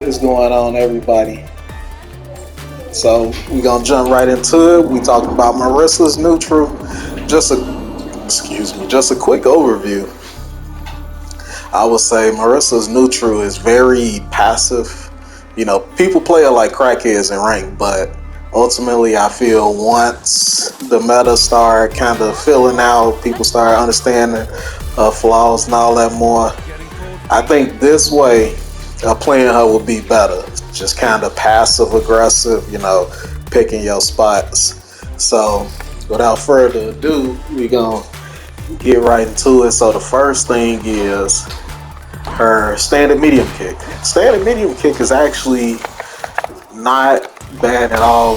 What's going on, everybody? So we're gonna jump right into it. We talking about Marissa's neutral. Just a just a quick overview. I would say Marissa's neutral is very passive. People play it like crackheads in rank, but ultimately, I feel once the meta start kind of filling out, people start understanding flaws and all that more. I think this way, playing her would be better. Just kind of passive aggressive, picking your spots. So, without further ado, we gonna get right into it. So, the first thing is her standard medium kick. Standard medium kick is actually not bad at all.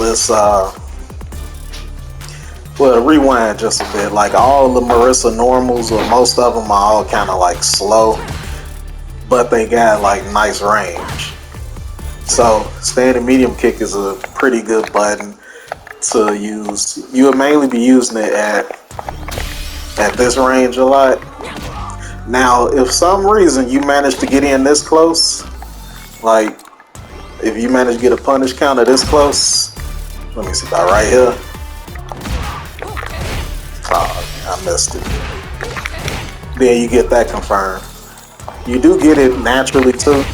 Well, rewind just a bit. Like all the Marisa normals, or most of them, are all kind of like slow, but they got like nice range. So standard medium kick is a pretty good button to use. You would mainly be using it at this range a lot. Now, if some reason you manage to get in this close, like if you manage to get a punish counter this close, let me see about right here. Oh, I missed it. Then you get that confirmed. You do get it naturally too.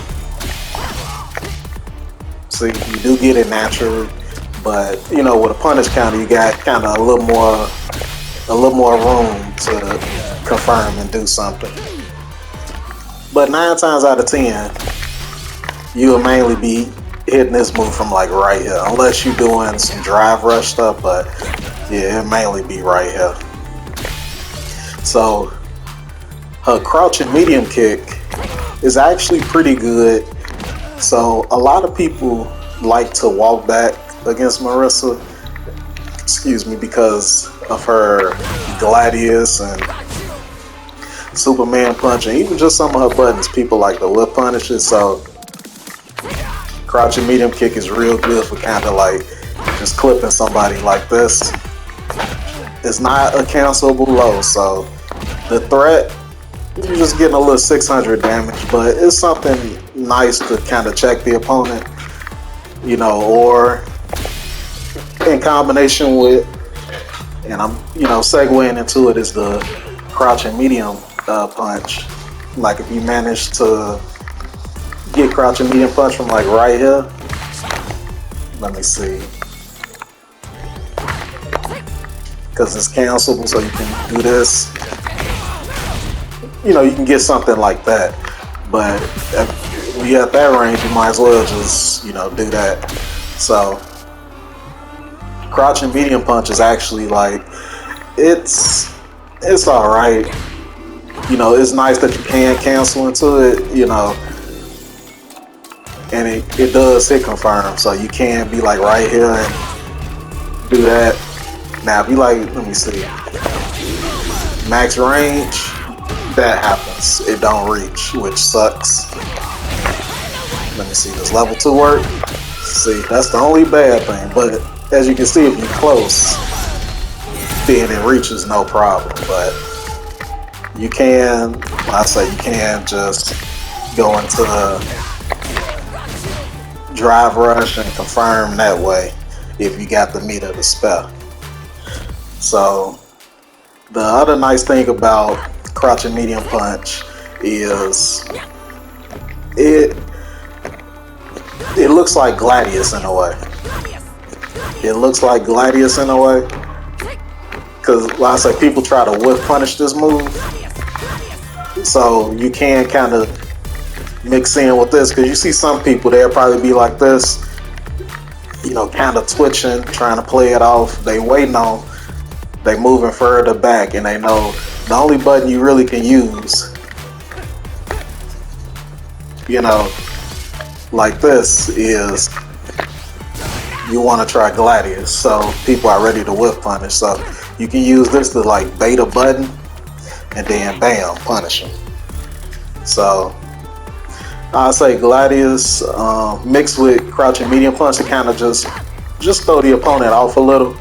See, you do get it naturally, but with a punish counter, you got kind of a little more room to confirm and do something. But 9 times out of 10, you'll mainly be hitting this move from like right here, unless you're doing some drive rush stuff. But yeah, it mainly be right here. So her crouching medium kick is actually pretty good. So a lot of people like to walk back against Marisa, because of her Gladius and Superman punch, and even just some of her buttons. People like the whip punishes. So crouching medium kick is real good for kind of like just clipping somebody like this. It's not a cancelable low, so the threat, you're just getting a little 600 damage, but it's something nice to kind of check the opponent, or in combination with, and I'm, segueing into it, is the crouching medium punch. Like if you manage to get crouching medium punch from like right here, let me see, because it's cancelable, so you can do this. You can get something like that, but when you're at that range, you might as well just do that. So crouching medium punch is actually like it's all right. It's nice that you can cancel into it, and it does hit confirm, so you can be like right here and do that. Now, if you like, let me see, max range, that happens. It don't reach, which sucks. Let me see, does level 2 work? See, that's the only bad thing, but as you can see, if you're close, then it reaches no problem. But you can, you can just go into drive rush and confirm that way if you got the meat of the spell. So the other nice thing about crouching medium punch is it looks like Gladius in a way. It looks like Gladius in a way, because like I say, people try to whip punish this move, so you can kind of mix in with this, because you see some people, they'll probably be like this, kind of twitching, trying to play it off. They moving further back, and they know the only button you really can use, like this, is you want to try Gladius. So people are ready to whip punish, so you can use this to like bait a button and then bam, punish them. So I'll say Gladius mixed with crouching medium punch to kind of just throw the opponent off a little.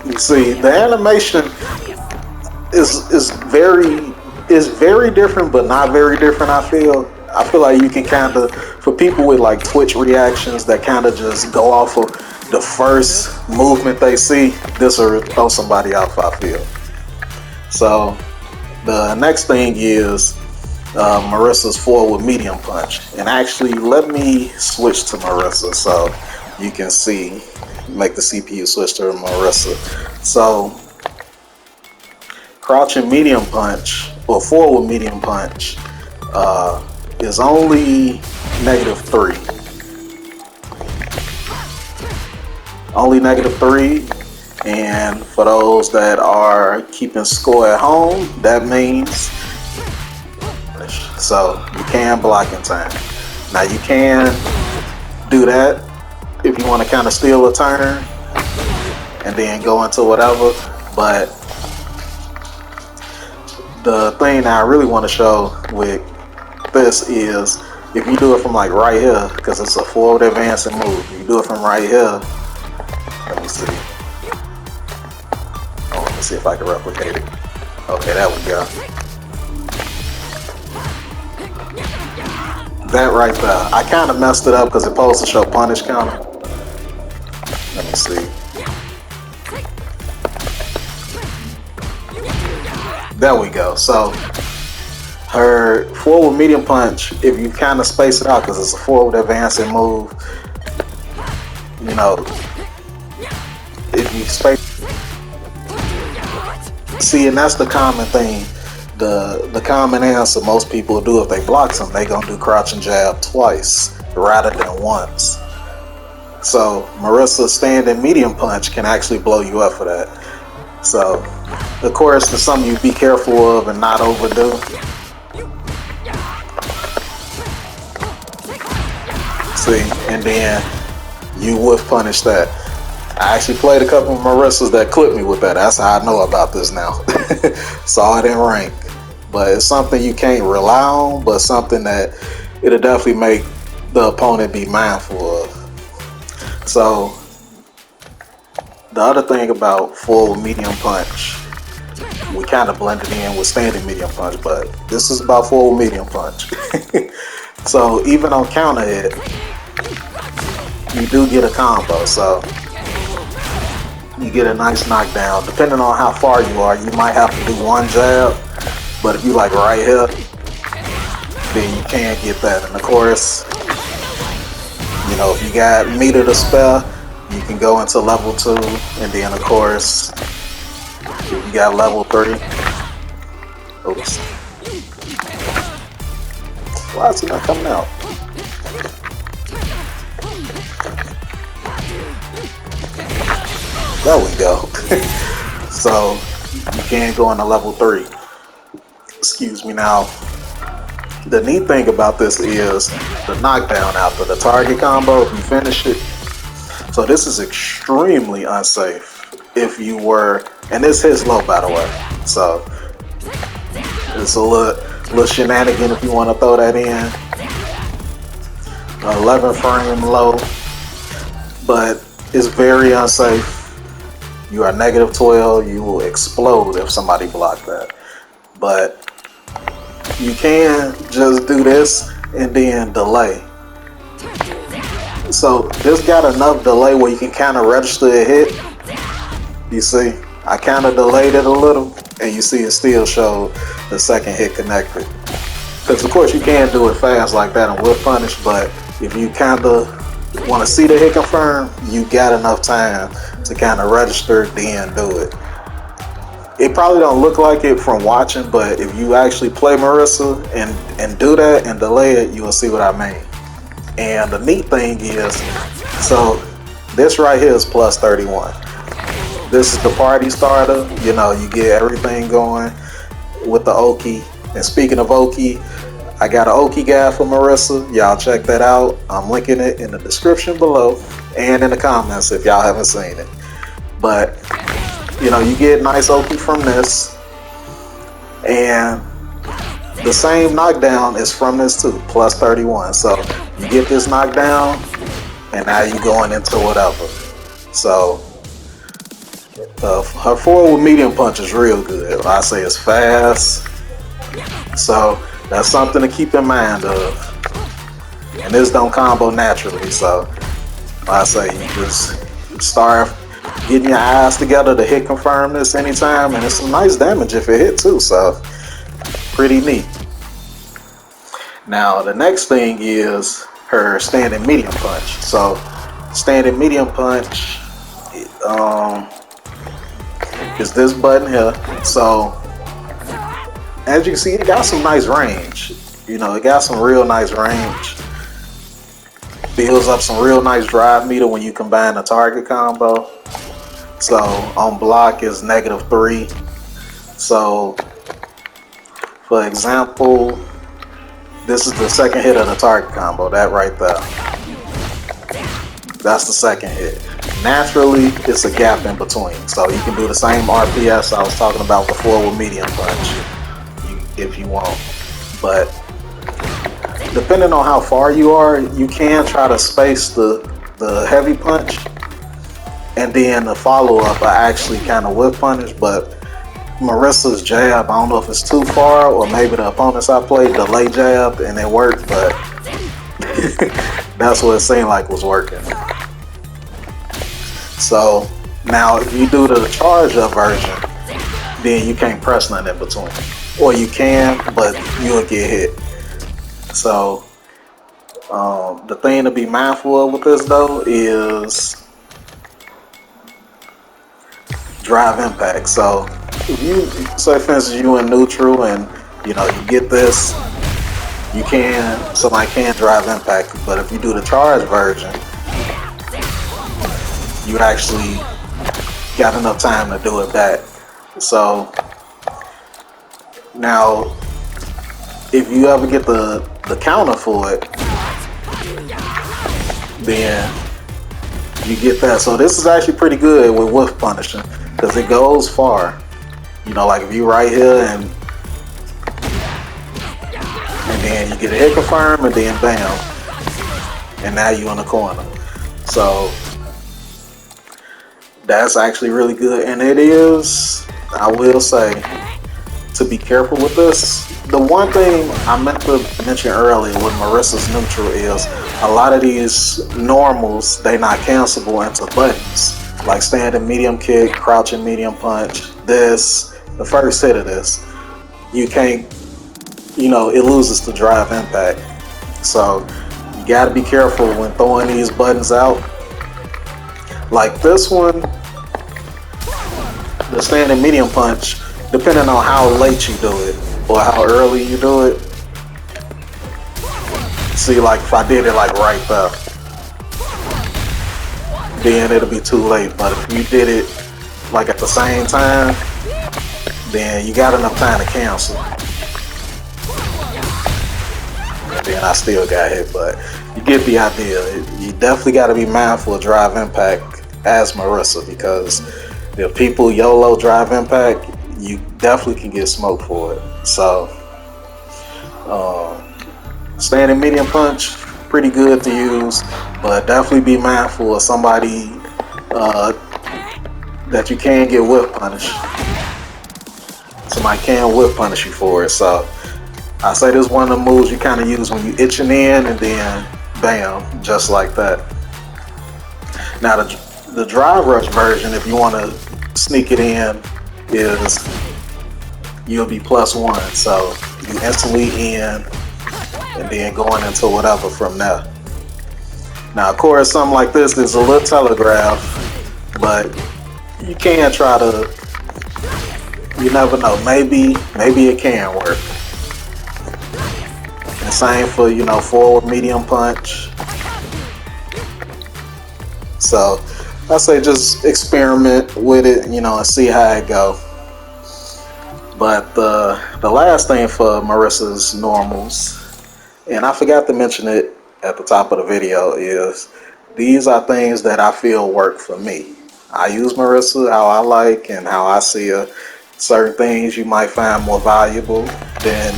You see, the animation is very It's very different, but not very different. I feel like you can kind of, for people with like Twitch reactions that kind of just go off of the first movement they see, this will throw somebody off. I feel so. The next thing is Marissa's forward medium punch, and actually, let me switch to Marissa so you can see. Make the CPU switch to Marissa. So, crouching medium punch or forward medium punch is only -3. Only -3. And for those that are keeping score at home, that means so you can block in time. Now you can do that if you want to kind of steal a turn and then go into whatever. But the thing that I really want to show with this is if you do it from like right here, because it's a forward advancing move. You do it from right here. Let me see. Oh, let me see if I can replicate it. Okay, there we go. That right there. I kind of messed it up because it's supposed to show punish counter. Let me see. There we go. So her forward medium punch, if you kind of space it out, because it's a forward advancing move, you know, if you space, see, and that's the common thing. The common answer most people do if they block something, they gonna do crouch and jab twice rather than once. So Marissa's standing medium punch can actually blow you up for that. So of course, it's something you be careful of and not overdo. See, and then you would punish that. I actually played a couple of Marissas that clipped me with that. That's how I know about this now. Saw it in rank. But it's something you can't rely on, but something that it'll definitely make the opponent be mindful of. So the other thing about forward medium punch, we kind of blended in with standing medium punch, but this is about forward medium punch. So even on counter hit, you do get a combo. So you get a nice knockdown. Depending on how far you are, you might have to do one jab, but if you like right here, then you can get that. And of course, you know, if you got meter to spare, you can go into level 2, and then of course, if you got level 3, oops, why is it not coming out? There we go. So you can go into level 3. Excuse me. Now, the neat thing about this is the knockdown after the target combo, if you finish it. So this is extremely unsafe if you were, and this hits low by the way. So it's a little shenanigan if you want to throw that in. 11 frame low, but it's very unsafe. You are -12, you will explode if somebody blocked that. But you can just do this and then delay. So this got enough delay where you can kind of register a hit. You see, I kind of delayed it a little, and you see it still showed the second hit connected. Because of course you can do it fast like that and will punish, but if you kind of want to see the hit confirm, you got enough time to kind of register, then do it. It probably don't look like it from watching, but if you actually play Marissa and do that and delay it, you will see what I mean. And the neat thing is, so this right here is plus 31. This is the party starter. You know, you get everything going with the Oki. And speaking of Oki, I got an Oki guide for Marissa. Y'all check that out. I'm linking it in the description below and in the comments if y'all haven't seen it. But, you know, you get nice Oki from this. And the same knockdown is from this too, plus 31. So you get this knockdown, and now you're going into whatever. So her forward medium punch is real good. I say it's fast. So that's something to keep in mind of. And this don't combo naturally, so I say you just start getting your eyes together to hit confirm this anytime, and it's some nice damage if it hit too, so pretty neat. Now the next thing is her standing medium punch. So standing medium punch is this button here. So as you can see, it got some nice range. You know, it got some real nice range. Builds up some real nice drive meter when you combine the target combo. So on block is -3. So for example, this is the second hit of the target combo, that right there. That's the second hit. Naturally, it's a gap in between. So you can do the same RPS I was talking about before with medium punch if you want. But depending on how far you are, you can try to space the heavy punch, and then the follow-up I actually kind of whip punish. But Marisa's jab, I don't know if it's too far, or maybe the opponents I played delay jab and it worked, but that's what it seemed like was working. So now if you do the charge up version, then you can't press nothing in between. Or you can, but you'll get hit. So the thing to be mindful of with this though is drive impact. So if you say for instance you in neutral and you know you get this, somebody can drive impact, but if you do the charge version, you actually got enough time to do it back. So now if you ever get the counter for it, then you get that. So this is actually pretty good with whiff punishing because it goes far. You know, like if you right here and then you get a hit confirm and then bam, and now you in the corner. So that's actually really good, and it is, I will say, to be careful with this. The one thing I meant to mention earlier with Marisa's neutral is a lot of these normals, they not cancelable into buttons. Like standing medium kick, crouching medium punch, the first hit of this, you can't, you know, it loses the drive impact. So you gotta be careful when throwing these buttons out. Like this one, the standing medium punch, depending on how late you do it or how early you do it. See, like if I did it like right there, then it'll be too late. But if you did it like at the same time, then you got enough time to cancel. And then I still got hit, but you get the idea. You definitely got to be mindful of drive impact as Marisa, because if people YOLO drive impact, you definitely can get smoked for it. So standing medium punch, pretty good to use, but definitely be mindful of somebody that you can get whip punished. Somebody can whip punish you for it. So I say this is one of the moves you kind of use when you itching in, and then bam, just like that. Now the drive rush version, if you want to sneak it in, is you'll be +1. So you instantly in, and then going into whatever from there. Now, of course, something like this is a little telegraph, but you can try to, you never know, maybe it can work. And same for, you know, forward medium punch. So I say just experiment with it, you know, and see how it go. But the last thing for Marisa's normals, and I forgot to mention it at the top of the video, is these are things that I feel work for me. I use Marisa how I like and how I see her. Certain things you might find more valuable than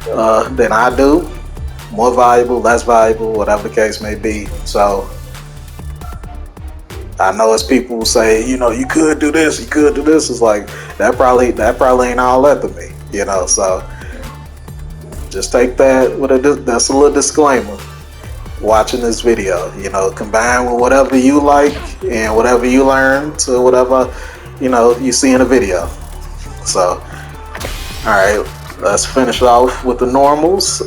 I do. More valuable, less valuable, whatever the case may be. So I know as people say, you know, you could do this, you could do this. It's like that probably ain't all that to me. So just take that with that's a little disclaimer. Watching this video, combine with whatever you like and whatever you learn to whatever you see in a video. So, all right, let's finish off with the normals.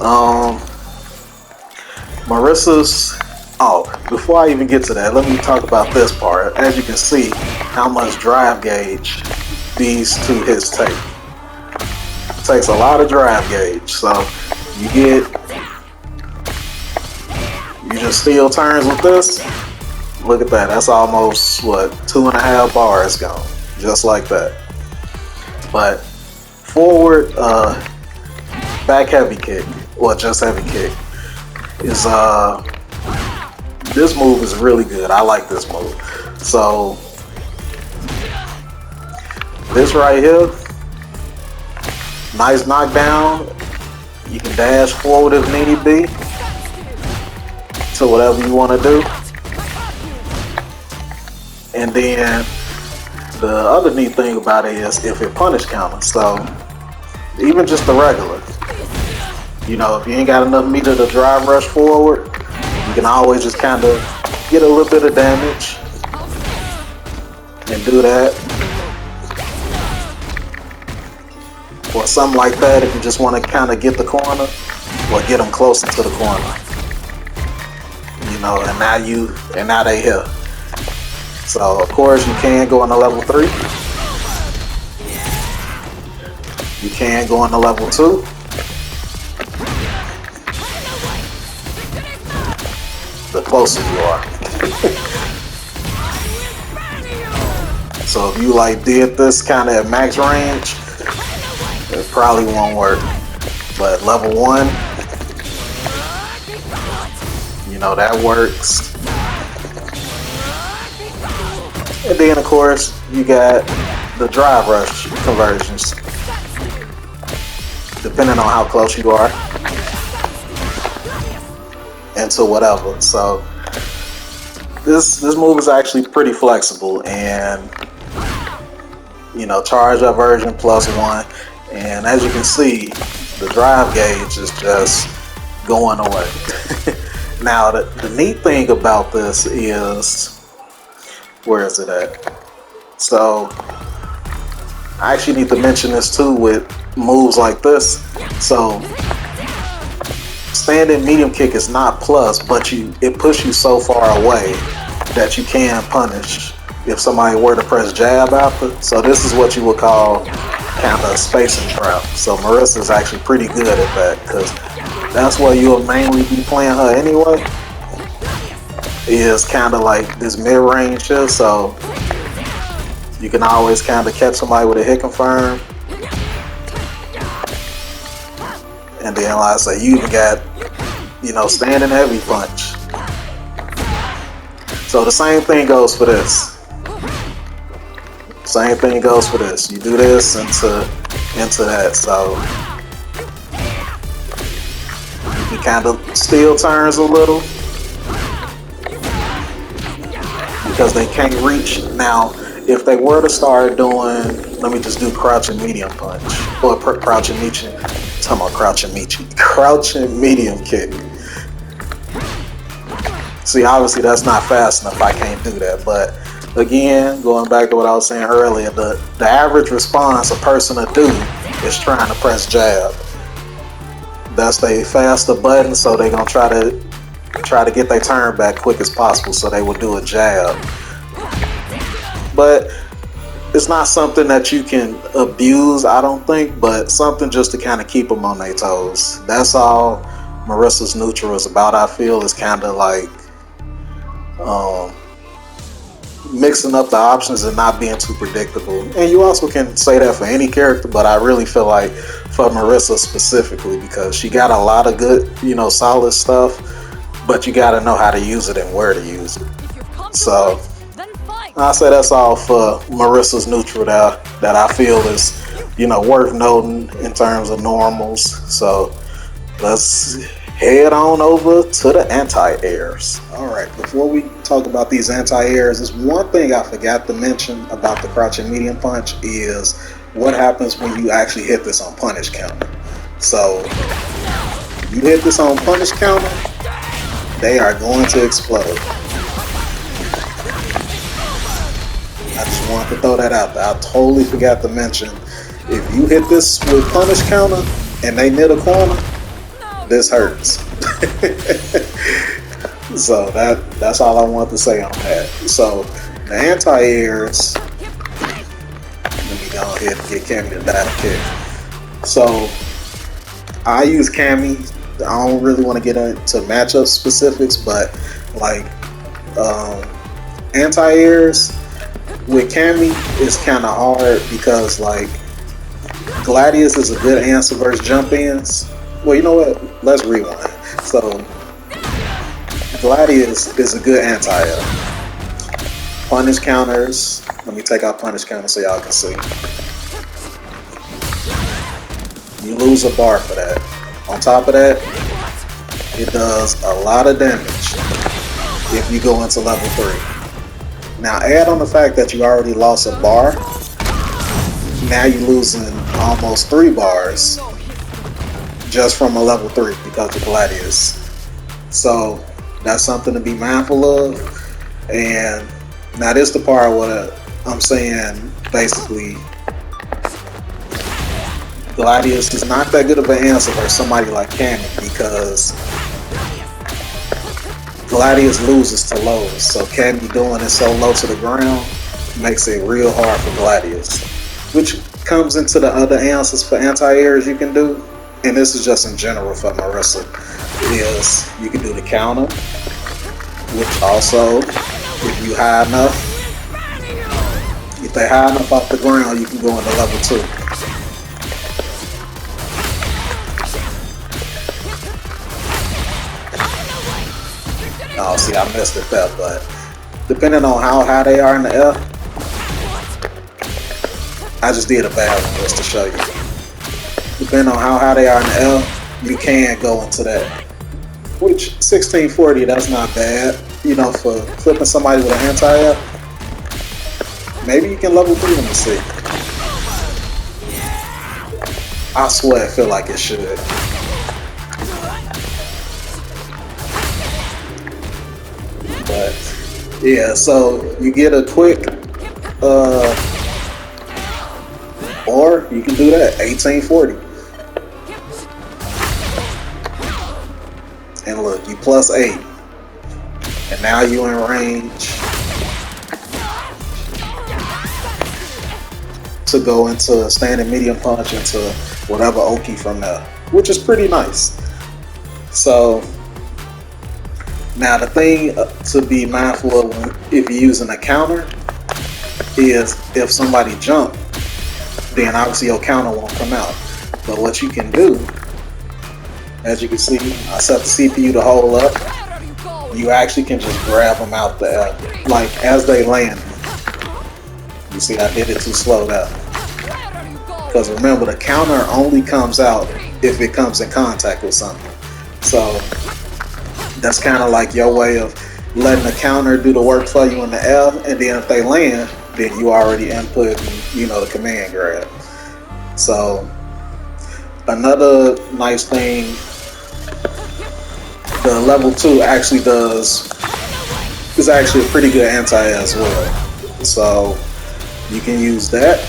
Marissa's. Oh, before I even get to that, let me talk about this part. As you can see, how much drive gauge these two hits take. It takes a lot of drive gauge. So you just steal turns with this. Look at that. That's almost what, 2.5 bars gone, just like that. But forward, back heavy kick, or just heavy kick, is this move is really good. I like this move. So this right here, nice knockdown. You can dash forward if need be to whatever you want to do. And then the other neat thing about it is if it punish counters. So even just the regular, if you ain't got enough meter to drive rush forward, you can always just kind of get a little bit of damage and do that. Or something like that if you just want to kind of get the corner or get them closer to the corner. And now they here. So of course you can go into level 3. You can go into level 2. The closer you are. So if you did this kind of at max range, it probably won't work. But level 1, that works. And then of course you got the drive rush conversions, depending on how close you are into whatever. So this move is actually pretty flexible, and charge up version +1, and as you can see, the drive gauge is just going away. Now the neat thing about this is, where is it at? So I actually need to mention this too with moves like this. So standing medium kick is not plus, but it pushes you so far away that you can punish if somebody were to press jab after. So this is what you would call kind of spacing trap. So Marisa is actually pretty good at that, because that's where you'll mainly be playing her anyway, is kind of like this mid-range shit. So you can always kind of catch somebody with a hit confirm. And then like I say, you even got, standing heavy punch. So the same thing goes for this. Same thing goes for this. You do this into that. So you kind of steal turns a little because they can't reach. Now, if they were to start doing, let me just do crouching medium punch or crouching medium. Talking about crouching medium kick. See, obviously that's not fast enough. I can't do that. But again, going back to what I was saying earlier, the average response a person will do is trying to press jab. That's their faster button, so they're gonna try to get their turn back quick as possible. So they will do a jab. But it's not something that you can abuse, I don't think, but something just to kind of keep them on their toes. That's all Marissa's neutral is about, I feel, is kind of like mixing up the options and not being too predictable. And you also can say that for any character, but I really feel like for Marisa specifically, because she got a lot of good, solid stuff, but you got to know how to use it and where to use it. So I say that's all for Marissa's neutral that I feel is, worth noting in terms of normals. So let's head on over to the anti-airs. All right, before we talk about these anti-airs, there's one thing I forgot to mention about the crouching medium punch is what happens when you actually hit this on punish counter. So you hit this on punish counter, they are going to explode. I just wanted to throw that out there. I totally forgot to mention, if you hit this with punish counter and they knit a corner, this hurts. So that's all I want to say on that. So the anti-airs, let me go ahead and get Cammy to die kick. So I use Cammy. I don't really want to get into matchup specifics, but like anti-airs with Cammy is kind of hard because like Gladius is a good answer versus jump ins. Well, you know what? Let's rewind. So Gladius is a good anti-air. Punish counters. Let me take out punish counters so y'all can see. You lose a bar for that. On top of that, it does a lot of damage if you go into level 3. Now add on the fact that you already lost a bar. Now you're losing almost 3 bars just from a level 3 because of Gladius. So that's something to be mindful of. And now this the part where I'm saying basically Gladius is not that good of an answer for somebody like Cammy because Gladius loses to lows. So Cammy doing it so low to the ground makes it real hard for Gladius. Which comes into the other answers for anti-airs you can do. And this is just in general for Marisa. Is you can do the counter, which also, if you high enough, if they high enough off the ground, you can go into level 2. Oh, see, I missed it there, but depending on how high they are in the air, I just did a bad one just to show you. Depending on how high they are in the air, you can go into that. Which 1640, that's not bad. You know, for flipping somebody with an anti-air, maybe you can level 3 them to see. I swear I feel like it should. But yeah, so you get a quick or you can do that 1840. And look, you plus 8. And now you in range to go into standing medium punch into whatever Oki from there, which is pretty nice. So now the thing to be mindful of if you're using a counter is if somebody jump, then obviously your counter won't come out. But what you can do, as you can see, I set the CPU to hold up. You actually can just grab them out the air, like as they land. You see, I did it too slow there. Because remember, the counter only comes out if it comes in contact with something. So that's kind of like your way of letting the counter do the work for you in the air, and then if they land, then you already input, you know, the command grab. So another nice thing, the level 2 actually is actually a pretty good anti-air as well. So you can use that.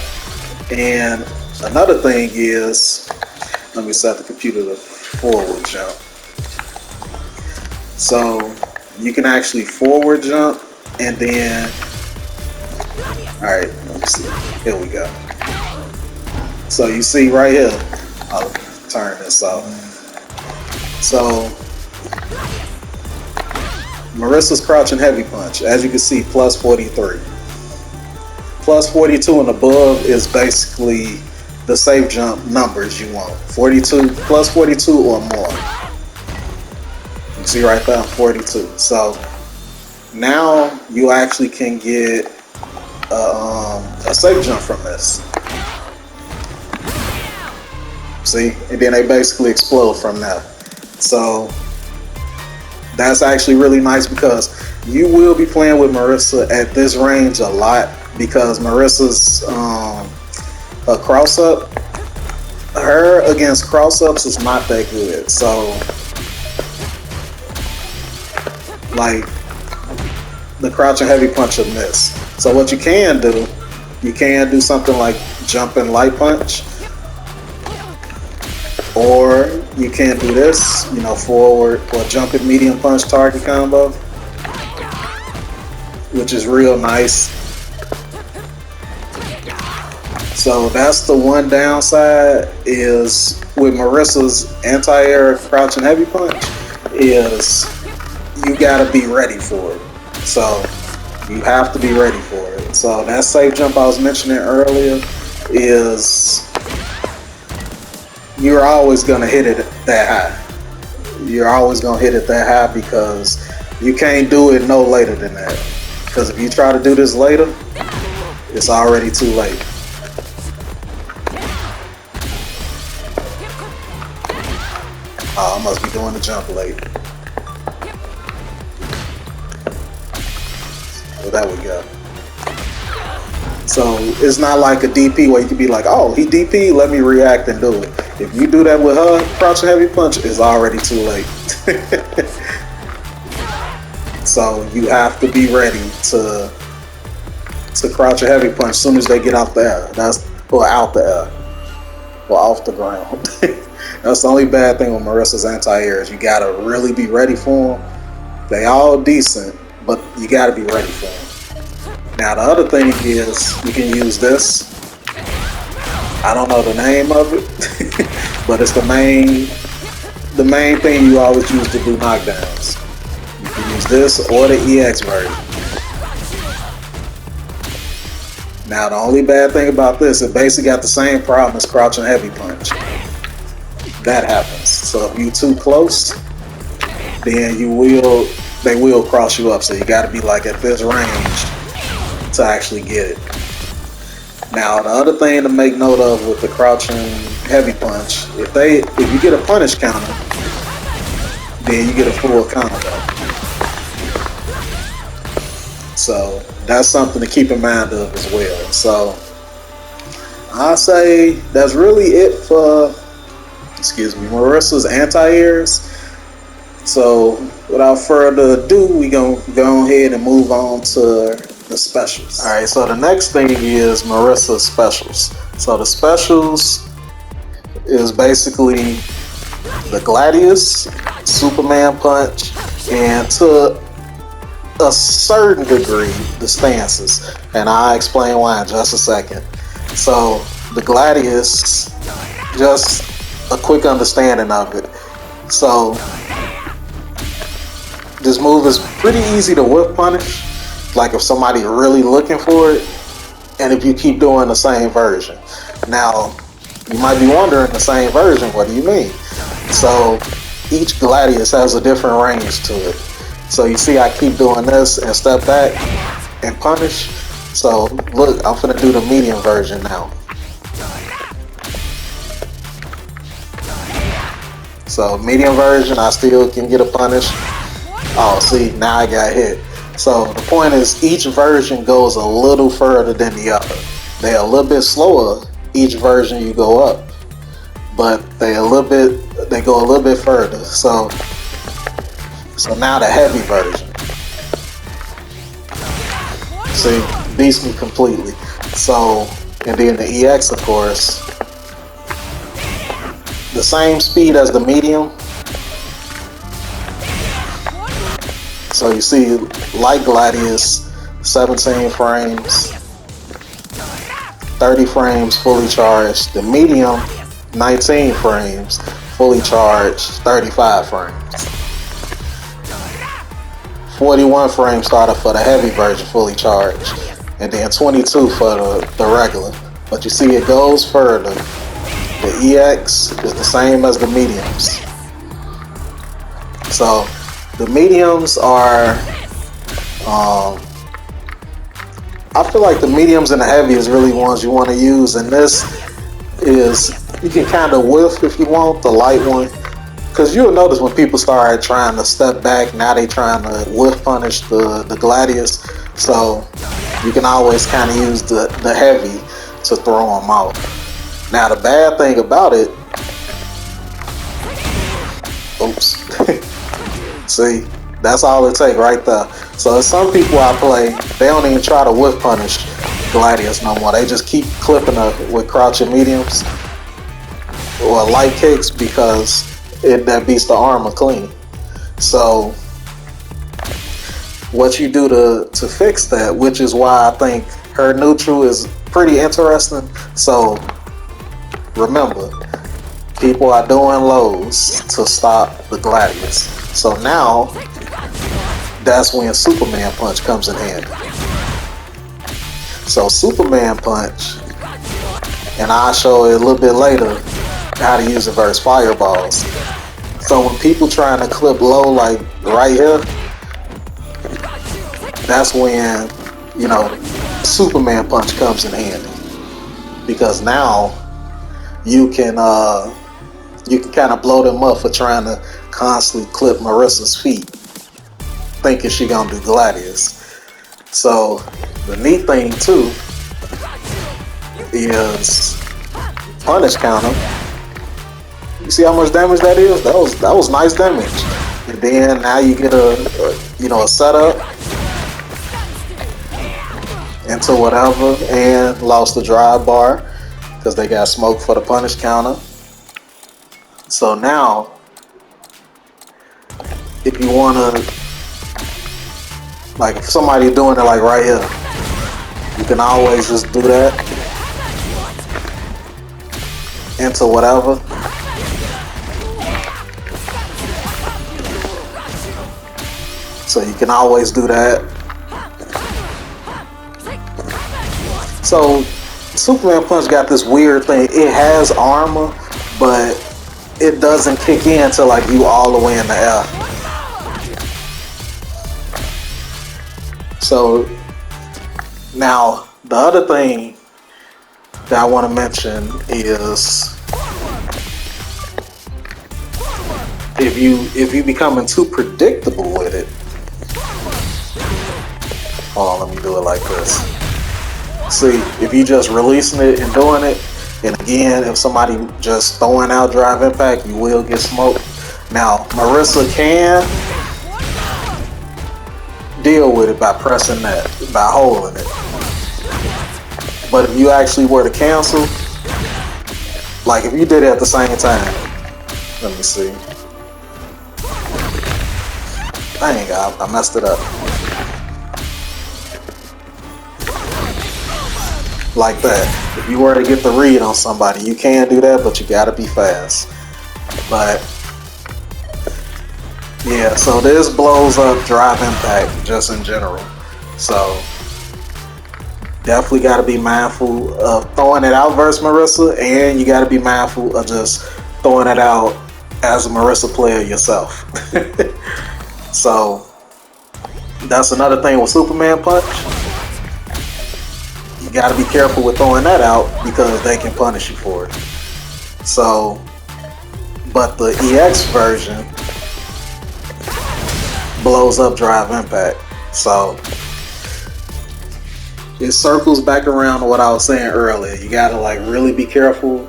And another thing is, let me set the computer to forward jump. So you can actually forward jump and then, alright, let me see, here we go. So you see right here, I'll turn this off. So Marisa's crouching heavy punch, as you can see, plus 43. Plus 42 and above is basically the safe jump numbers you want. 42, plus 42 or more. You see right there, 42. So now you actually can get a safe jump from this. See, and then they basically explode from there. So that's actually really nice because you will be playing with Marisa at this range a lot because Marisa's a cross up, her against cross ups is not that good. So, like, the crouching heavy punch will miss. So what you can do something like jumping light punch, or you can do this, forward or jumping medium punch target combo, which is real nice. So that's the one downside is with Marisa's anti-air crouching heavy punch is you gotta be ready for it. So you have to be ready for it. So that safe jump I was mentioning earlier is you're always gonna hit it that high. You're always gonna hit it that high because you can't do it no later than that. Because if you try to do this later, it's already too late. Oh, I must be doing the jump late. Well, there we go. So it's not like a DP where you can be like, oh, he DP, let me react and do it. If you do that with her, crouching heavy punch, it's already too late. So you have to be ready to crouch a heavy punch as soon as they get out the air. Out the air. Or off the ground. That's the only bad thing with Marisa's anti-airs. You gotta really be ready for them. They all decent, but you gotta be ready for them. Now the other thing is you can use this. I don't know the name of it, but it's the main thing you always use to do knockdowns. You can use this or the EX version. Now the only bad thing about this, it basically got the same problem as crouching heavy punch. That happens. So if you're too close, then they will cross you up. So you got to be like at this range to actually get it. Now the other thing to make note of with the crouching heavy punch, if you get a punish counter, then you get a full combo. So that's something to keep in mind of as well. So I say that's really it for Marisa's anti-airs. So without further ado, we gonna go ahead and move on to the specials. Alright, so the next thing is Marisa's specials. So the specials is basically the Gladius, Superman Punch, and to a certain degree the stances. And I'll explain why in just a second. So the Gladius, just a quick understanding of it. So this move is pretty easy to whip punish, like if somebody really looking for it, and if you keep doing the same version. Now you might be wondering, the same version, what do you mean? So each Gladius has a different range to it. So you see I keep doing this and step back and punish. So look, I'm finna do the medium version now. So medium version, I still can get a punish. Oh, see, now I got hit. So the point is each version goes a little further than the other. They're a little bit slower each version you go up, but they go a little bit further. So now the heavy version. See, beats me completely. So, and then the EX, of course, the same speed as the medium. So you see, like Gladius, 17 frames, 30 frames fully charged. The medium, 19 frames, fully charged, 35 frames. 41 frames started for the heavy version fully charged, and then 22 for the regular. But you see it goes further. The EX is the same as the mediums. So the mediums are, I feel like the mediums and the heavy is really ones you want to use, and this is, you can kind of whiff if you want the light one. Because you'll notice when people start trying to step back, now they trying to whiff punish the Gladius. So you can always kind of use the heavy to throw them out. Now the bad thing about it, oops, see, that's all it takes right there. So some people I play, they don't even try to whiff punish Gladius no more. They just keep clipping her with crouching mediums or light kicks because that beats the armor clean. So what you do to fix that, which is why I think her neutral is pretty interesting. So remember, people are doing lows to stop the Gladius. So now that's when Superman Punch comes in handy. So Superman Punch, and I'll show you a little bit later how to use it versus fireballs. So when people trying to clip low like right here, that's when, you know, Superman Punch comes in handy. Because now you can kind of blow them up for trying to constantly clip Marisa's feet, thinking she gonna do Gladius. So the neat thing too is punish counter. You see how much damage that is? That was nice damage. And then now you get a setup into whatever, and lost the drive bar because they got smoked for the punish counter. So now, if you wanna, like if somebody doing it like right here, you can always just do that into whatever. So you can always do that. So Superman Punch got this weird thing. It has armor, but it doesn't kick in till like you all the way in the air. So now the other thing that I want to mention is if you becoming too predictable with it. Hold on, let me do it like this. See, if you just releasing it and doing it, and again, if somebody just throwing out drive impact, you will get smoked. Now, Marisa can deal with it by pressing that, by holding it. But if you actually were to cancel, like if you did it at the same time, let me see. Dang, I messed it up. Like that. If you were to get the read on somebody, you can do that, but you gotta be fast. But yeah, so this blows up drive impact just in general. So definitely gotta be mindful of throwing it out versus Marisa, and you gotta be mindful of just throwing it out as a Marisa player yourself. So that's another thing with Superman Punch. You gotta be careful with throwing that out because they can punish you for it. So, but the EX version blows up drive impact. So it circles back around to what I was saying earlier. You gotta like really be careful,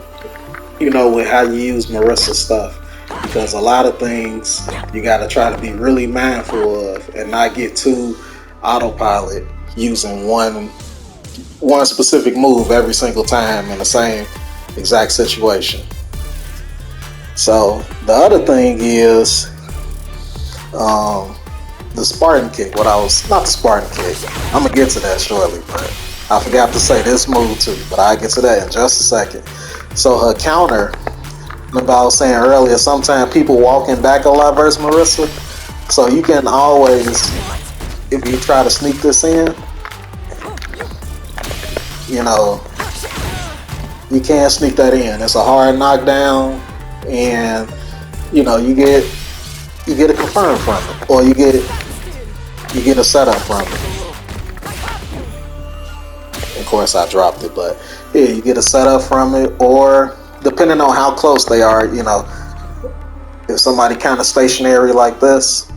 you know, with how you use Marisa's stuff, because a lot of things you gotta try to be really mindful of and not get too autopilot using one specific move every single time in the same exact situation. So the other thing is the Spartan kick. Not the Spartan kick. I'm gonna get to that shortly, but I forgot to say this move too, but I'll get to that in just a second. So her counter, remember I was saying earlier, sometimes people walking back a lot versus Marisa. So you can always, if you try to sneak this in, you know, you can't sneak that in. It's a hard knockdown, and you know, you get a confirm from it, or you get a setup from it. Of course, I dropped it, but yeah, you get a setup from it, or depending on how close they are, you know, if somebody kind of stationary like this,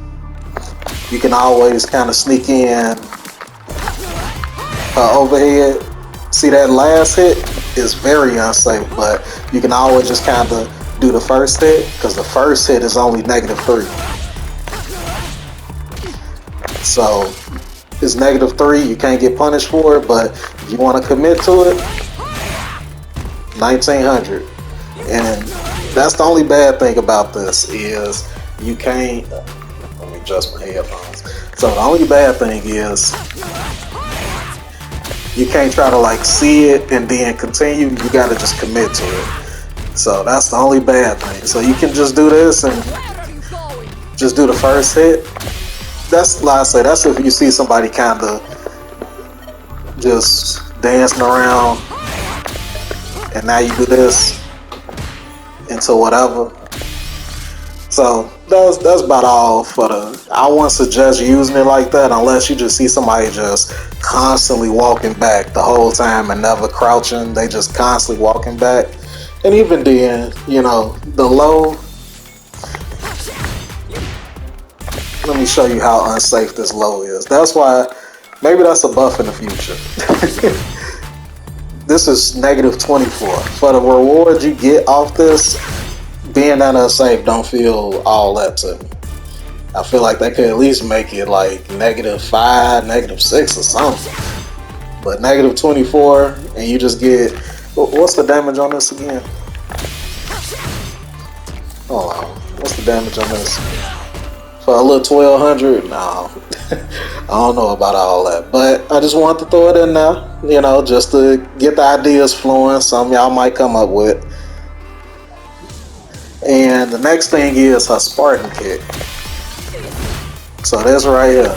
you can always kind of sneak in overhead. See that last hit? is very unsafe, but you can always just kind of do the first hit, because the first hit is only -3. So it's -3, you can't get punished for it, but if you want to commit to it, 1900. And that's the only bad thing about this is you can't, let me adjust my headphones. So the only bad thing is you can't try to like see it and then continue. You gotta just commit to it. So that's the only bad thing. So you can just do this and just do the first hit. That's like I say, that's if you see somebody kind of just dancing around and now you do this into whatever. So that's about all for the. I wouldn't suggest using it like that unless you just see somebody just constantly walking back the whole time and never crouching. They just constantly walking back. And even then, you know, the low. Let me show you how unsafe this low is. That's why maybe that's a buff in the future. This is -24. For the reward you get off this, being that unsafe don't feel all that to me. I feel like they could at least make it like -5, -6 or something. But -24 and you just get, what's the damage on this again? Hold on, what's the damage on this? For a little 1200? No. I don't know about all that. But I just wanted to throw it in there, you know, just to get the ideas flowing. Some y'all might come up with. And the next thing is her Spartan kick. So this right here.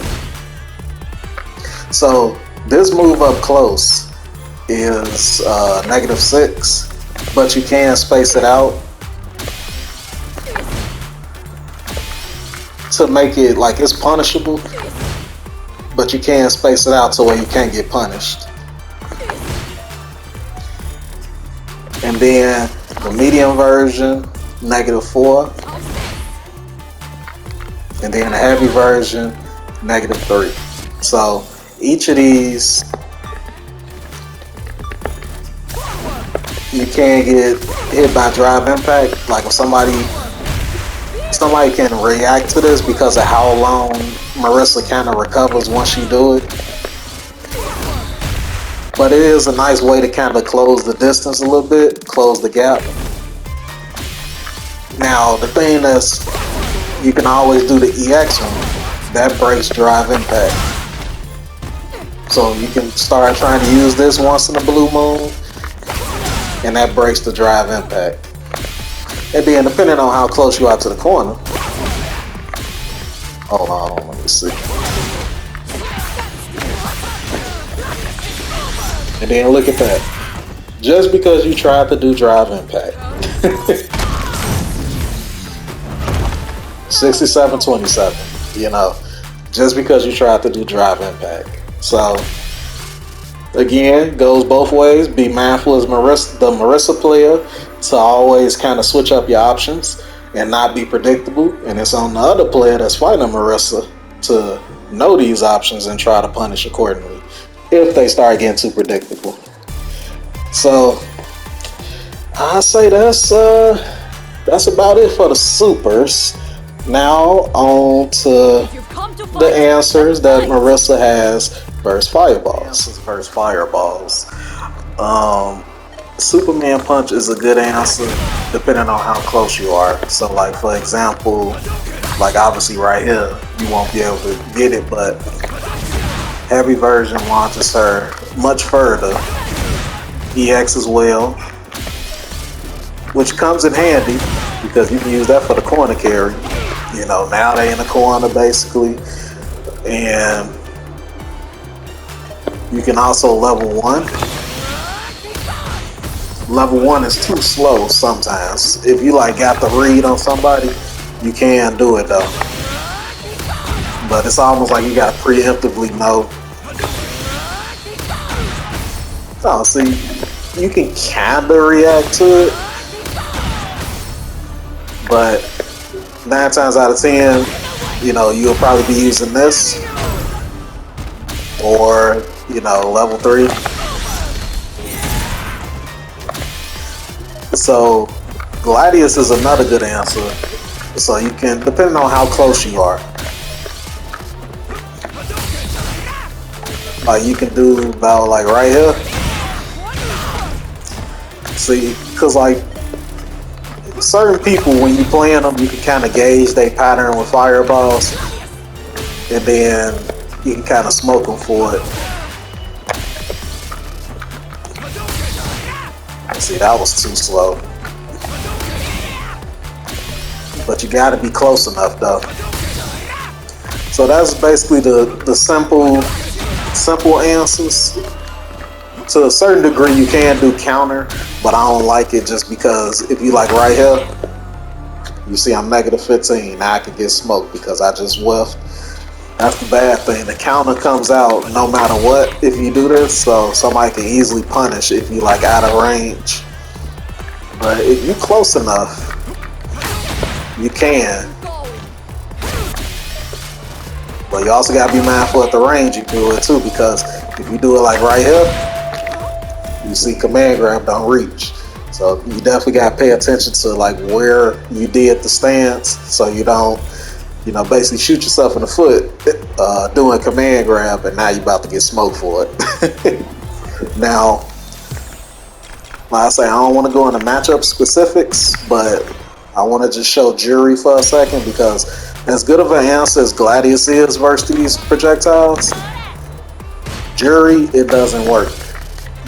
So this move up close is -6, but you can space it out to make it like it's punishable, but you can space it out to where you can't get punished. And then the medium version, -4, and then the heavy version, -3. So each of these you can get hit by drive impact. Like if somebody can react to this because of how long Marisa kind of recovers once you do it. But it is a nice way to kind of close the distance a little bit, close the gap. Now the thing is, you can always do the EX one. That breaks drive impact. So you can start trying to use this once in a blue moon, and that breaks the drive impact. And then depending on how close you are to the corner. Hold on, let me see. And then look at that. Just because you tried to do drive impact. 67-27, you know, just because you tried to do drive impact. So again, goes both ways. Be mindful as the Marisa player to always kind of switch up your options and not be predictable. And it's on the other player that's fighting Marisa to know these options and try to punish accordingly if they start getting too predictable. So I say that's about it for the supers. Now on to the answers that Marisa has versus fireballs. Superman punch is a good answer depending on how close you are. So like for example, like obviously right here you won't be able to get it, but heavy version launches her much further. EX as well, which comes in handy because you can use that for the corner carry. You know, now they in the corner basically, and you can also level 1. Level 1 is too slow sometimes. If you like got the read on somebody, you can do it though. But it's almost like you got to preemptively know. Oh, see, you can kind of react to it, but 9 times out of 10, you know, you'll probably be using this or, you know, level 3. So Gladius is another good answer. So you can, depending on how close you are, like you can do about like right here. See, cause like certain people, when you playing them, you can kind of gauge their pattern with fireballs, and then you can kind of smoke them for it. See, that was too slow. But you gotta be close enough though. So that's basically the simple answers. To a certain degree you can do counter, but I don't like it just because if you like right here, you see I'm negative 15, now I can get smoked because I just whiffed. That's the bad thing. The counter comes out no matter what if you do this, so somebody can easily punish if you like out of range. But if you close enough, you can. But you also gotta be mindful at the range you do it too, because if you do it like right here, you see command grab don't reach. So you definitely gotta pay attention to like where you did the stance, so you don't, you know, basically shoot yourself in the foot doing command grab, and now you're about to get smoked for it. Now, like I say, I don't want to go into matchup specifics, but I want to just show jury for a second, because as good of an answer as Gladius is versus these projectiles, jury, it doesn't work,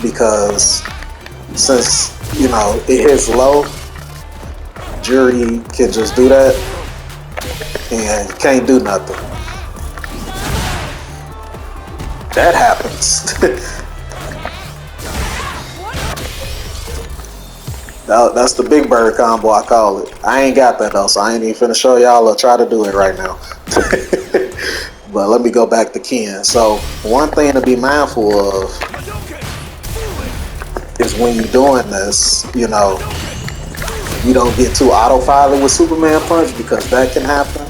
because since, you know, it hits low, jury can just do that and can't do nothing. That happens. That's the big bird combo, I call it. I ain't got that though, so I ain't even finna show y'all or try to do it right now. But let me go back to Ken. So one thing to be mindful of is when you're doing this, you know, you don't get too auto-filing with Superman Punch, because that can happen.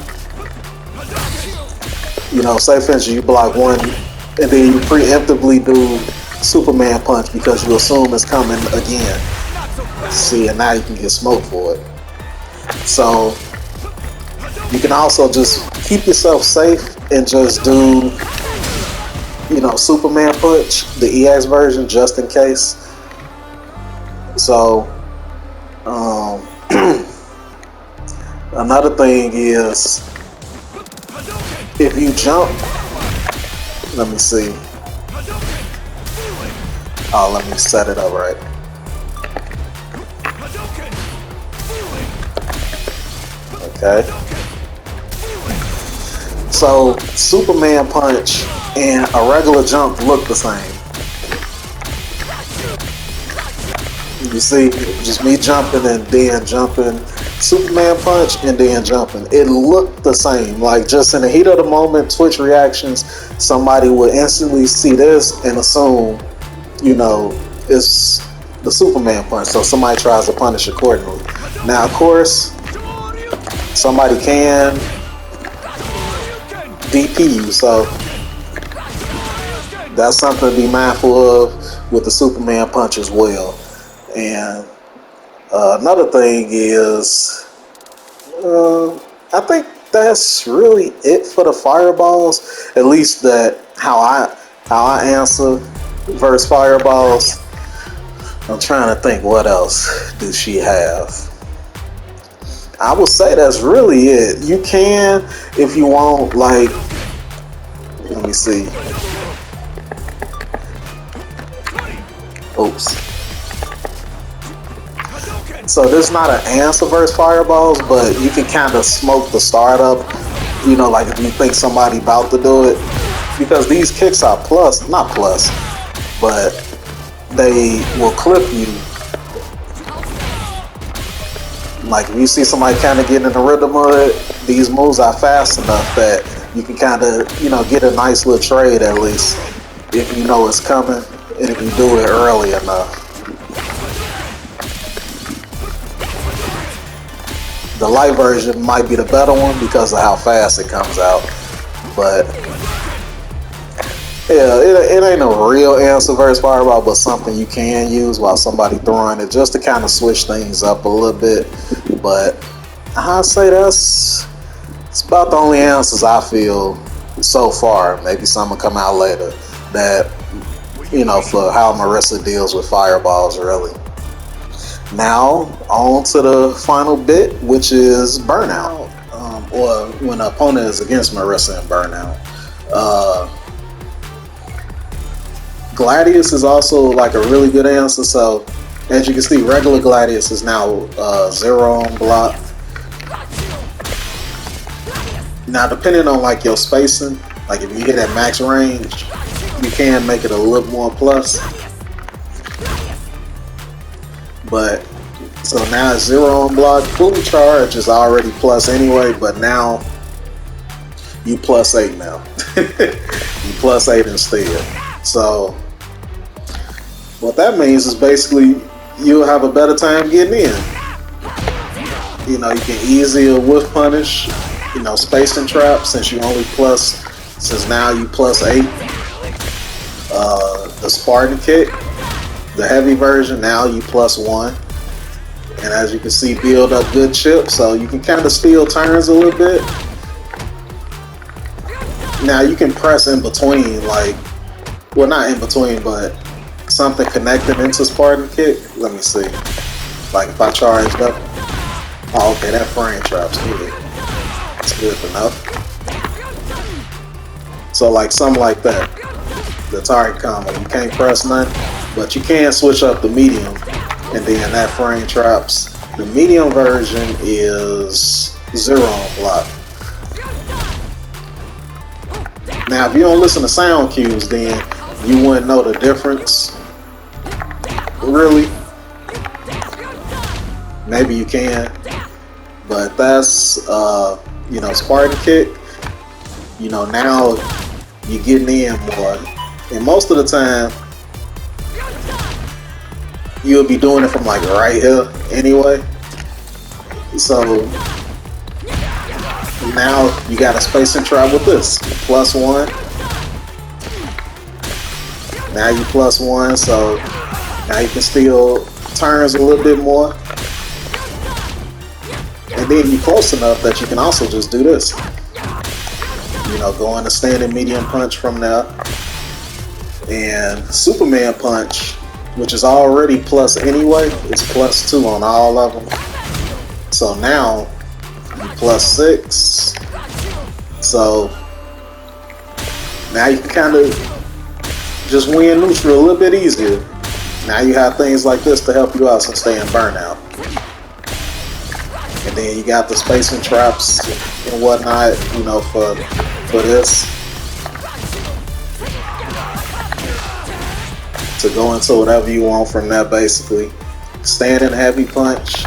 You know, say for instance you block one and then you preemptively do Superman Punch because you assume it's coming again. See, and now you can get smoked for it. So you can also just keep yourself safe and just do, you know, Superman Punch, the EX version, just in case. So another thing is, if you jump, let me see. Oh, let me set it up right. Okay. So Superman Punch and a regular jump look the same. You see, just me jumping and then jumping, Superman Punch and then jumping. It looked the same. Like, just in the heat of the moment, Twitch reactions, somebody would instantly see this and assume, you know, it's the Superman Punch. So somebody tries to punish accordingly. Now, of course, somebody can DP you, so that's something to be mindful of with the Superman Punch as well. And another thing is, I think that's really it for the fireballs. At least that how I answer versus fireballs. I'm trying to think, what else does she have? I would say that's really it. You can, if you want, like, let me see. Oops. So there's not an answer versus fireballs, but you can kind of smoke the startup, you know, like if you think somebody about to do it, because these kicks are not plus, but they will clip you. Like if you see somebody kind of getting in the rhythm of it, these moves are fast enough that you can kind of, you know, get a nice little trade at least if you know it's coming and if you do it early enough. The light version might be the better one because of how fast it comes out, but Yeah, it ain't a real answer versus fireball, but something you can use while somebody throwing it just to kind of switch things up a little bit. But I say it's about the only answers I feel so far. Maybe some will come out later that for how Marissa deals with fireballs really. Now on to the final bit, which is burnout, or when an opponent is against Marissa in burnout. Uh, Gladius is also like a really good answer. So as you can see, regular Gladius is now 0 on block. Now depending on like your spacing, like if you hit at max range, you can make it a little more plus. But so now it's 0 on block. Fully charged is already plus anyway, but now you plus 8 now. You plus 8 instead. So what that means is basically you'll have a better time getting in. You can easier whiff punish, spacing trap since since now you plus 8. The Spartan kick, the heavy version, now you plus 1. And as you can see, build up good chips, so you can kind of steal turns a little bit. Now you can press in between, well, not in between, but something connected into Spartan kick. Let me see. Like if I charged up, oh, okay, that frame trap's good. It's good enough. So like something like that. The target combo, you can't press none, but you can switch up the medium, and then that frame traps. The medium version is 0 on block. Now, if you don't listen to sound cues, then you wouldn't know the difference. Really? Maybe you can, but that's Spartan kick. Now you're getting in more, and most of the time you'll be doing it from like right here anyway. So now you got a spacing trap with this plus 1. Now you plus 1, so now you can steal turns a little bit more. And then you're close enough that you can also just do this. Go into standing medium punch from there. And Superman punch, which is already plus anyway, is plus 2 on all of them. So now you plus 6. So now you can kind of just win neutral a little bit easier. Now you have things like this to help you out since stay in burnout. And then you got the spacing traps and whatnot, for this. To go into whatever you want from that, basically. Standing heavy punch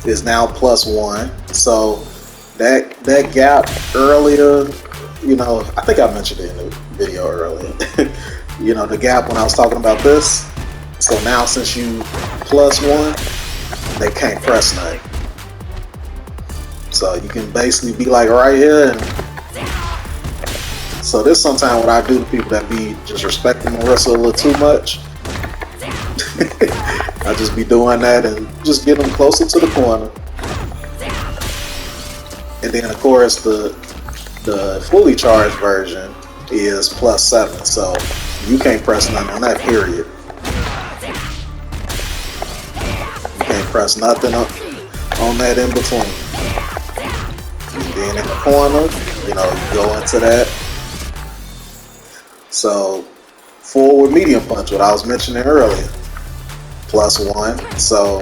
is now plus 1. So that gap earlier, I think I mentioned it in the video earlier. The gap when I was talking about this. So now since you plus 1, they can't press nothing. So you can basically be like right here, and so this sometimes what I do to people that be just respecting Marissa a little too much. I just be doing that and just get them closer to the corner. And then of course the fully charged version is plus 7, so you can't press nothing on that, period. You can't press nothing on that in between. And then in the corner, you go into that. So forward medium punch, what I was mentioning earlier, plus 1. So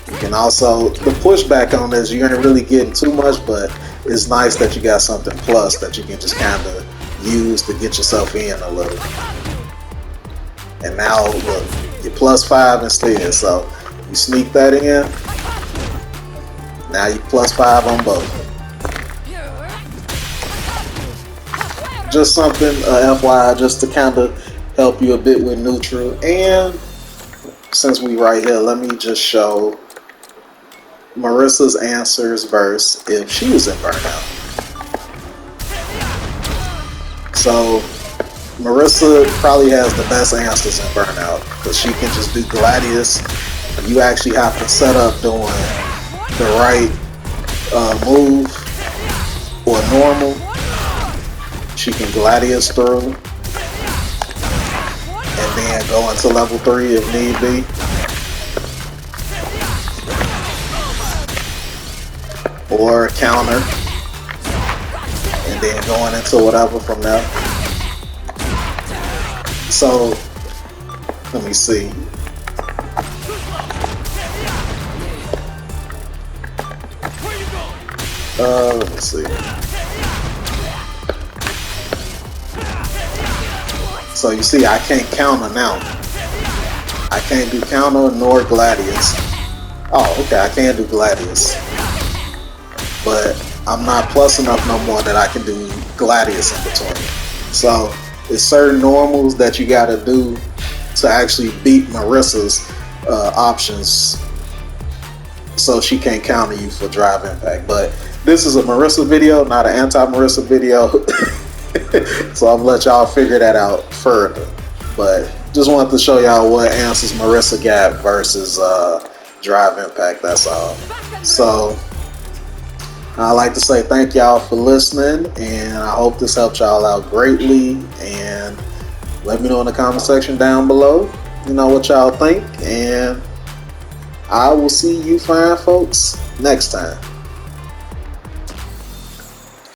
you can also, the pushback on this, you ain't really getting too much, but it's nice that you got something plus that you can just kind of use to get yourself in a little. And now look, you're plus 5 instead, so you sneak that in. Now you plus 5 on both. Just something, FYI, just to kind of help you a bit with neutral. And since we right here, let me just show Marissa's answers versus if she was in burnout. So Marisa probably has the best answers in Burnout because she can just do Gladius. You actually have to set up doing the right move or normal. She can Gladius through and then go into level 3 if need be. Or counter and then going into whatever from there. So let me see. Let me see. So you see, I can't counter now. I can't do counter nor Gladius. Oh, okay, I can do Gladius. But I'm not plus enough no more that I can do Gladius in between. So there's certain normals that you gotta do to actually beat Marisa's options so she can't counter you for drive impact. But this is a Marisa video, not an anti-Marisa video. So I'll let y'all figure that out further. But just wanted to show y'all what answers Marisa got versus drive impact, that's all. So I'd like to say thank y'all for listening, and I hope this helped y'all out greatly. And let me know in the comment section down below, you know, what y'all think. And I will see you fine folks next time.